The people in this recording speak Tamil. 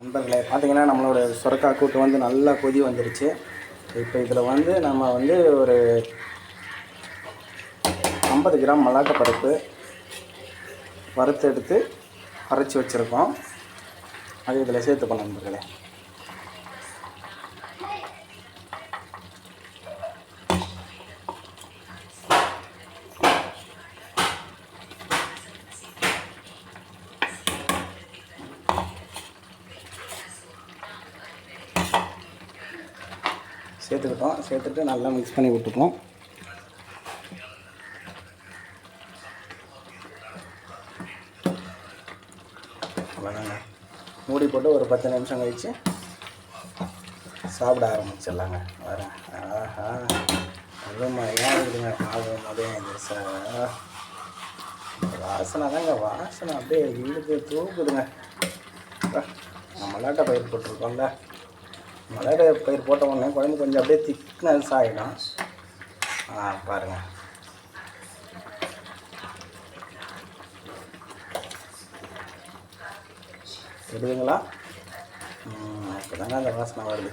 நண்பர்களே பார்த்தீங்கன்னா நம்மளோட சுரக்காய் கூட்டு வந்து நல்லா கொதி வந்துருச்சு. இப்போ இதில் வந்து நம்ம வந்து ஒரு 50 கிராம் மல்லாட்டை பருப்பு வறுத்து எடுத்து அரைச்சி வச்சுருக்கோம். அது இதில் சேர்த்துப்போம் நண்பர்களே. சேர்த்துட்டு நல்லா மிக்ஸ் பண்ணி விட்டுப்போம். அவ்வளோதாங்க. மூடி போட்டு ஒரு 10 நிமிஷம் கழித்து சாப்பிட ஆரம்பிச்சிடலாங்க. வரேன். ஆஹா, அருமையாக இருக்குதுங்க. ஆகும்போதே வாசனை தாங்க, வாசனை அப்படியே இழுத்து தூக்குதுங்க. மல்லாட்டை பயிர் போட்டிருக்கோம்ல, மல்லாட்டை பயிர் போட்ட உடனே குழம்பு கொஞ்சம் அப்படியே திக்னஸ் ஆகிடும். பாருங்கள். தெரியுதுங்களா? இப்போ தாங்க அந்த வாசனை வருது.